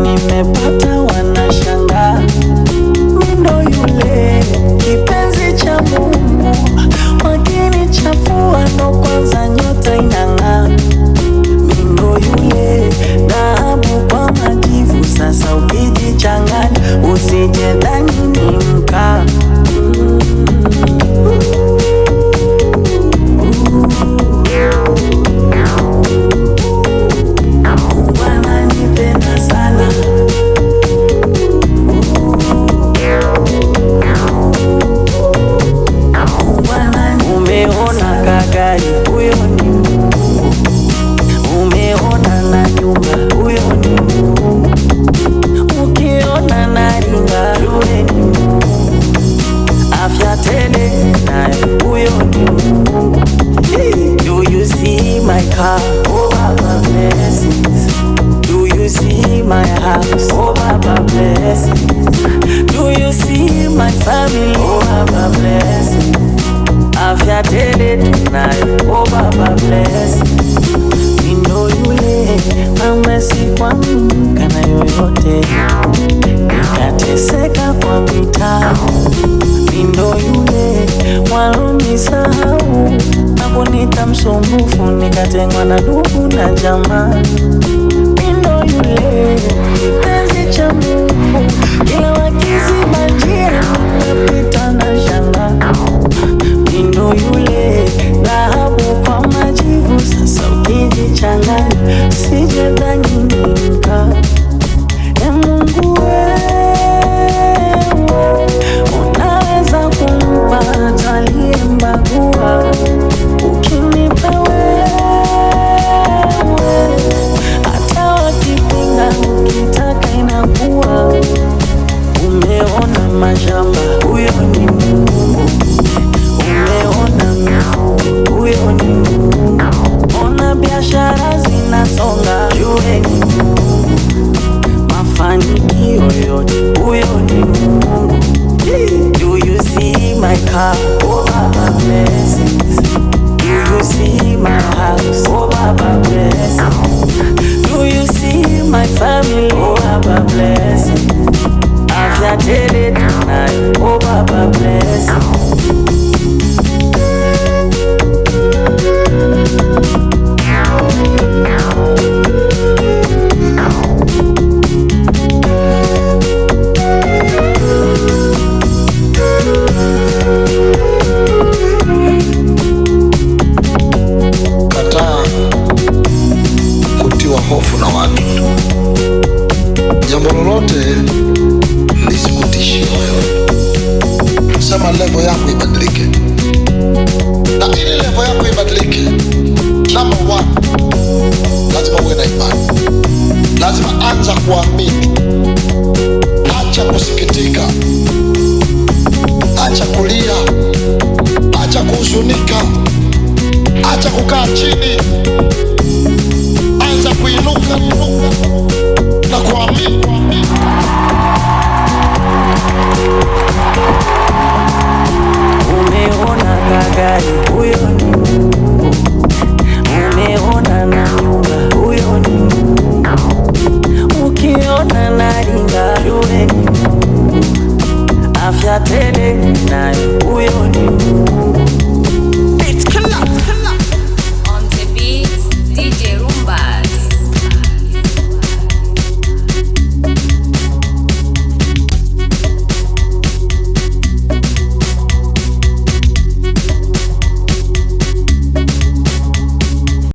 nimepata wanashangaa. Mindo yule kipenzi cha Mungu, wakinichafua ndo kwanza nyota inang'aa. Mindo yule dhahabu kwa majivu, sasa ukijichanganya usijedhani ni mkaa. Umeona kagari, huyo ni Mungu. Umeona na nyumba, huyo ni Mungu. Ukiona na ringa, yule ni Mungu. Afya tele, naye huyo ni Mungu. Do you see my car? Oh Baba blessings. Do you see my house? Oh Baba blessings. Do you see my family? Oh Baba blessings. Afya tele tunayo, oh Baba blessings. Mindo yule amesikwa kana yoyote, nikateseka kwa mitaa. Mindo yule walonisahau, nakunita msumbufu, nikatengwa na ndugu na jamaa. Mindo yule kipenzi cha Mungu, kila wakiziba njia nimepita na shangaa. Mindo yule dhahabu kwa majivu, sasa ukijichanganya sijedhani ni mkaa. Mungu wewe, unaweza kumpa aliyembagua. Ukinipa wewe, hata wakipinga, ukitaka inakuwa. Umeona mashamba, huyo ni Mungu. Umeona mifugo, huyo ni Mungu. Ona biashara zinasonga, yule ni Mungu. Mafanikio yote, huyo ni Mungu. Do you see my car? Oh Baba blessings. Do you see my house? Oh Baba blessings. Do you see my family? Oh Baba blessings. Afya tele tunayo, oh Baba blessings. Kataa kutiwa hofu na watu. Jambo lolote lisikutishe wewe. Sema level yako ibadilike, na ili level yako ibadilike, number one, lazima uwe na imani. Lazima anza kuamini. Acha kusikitika, acha kulia, acha kuhuzunika, acha kukaa chini. Anza kuinuka na kuamini. Umeona kagari, huyo ni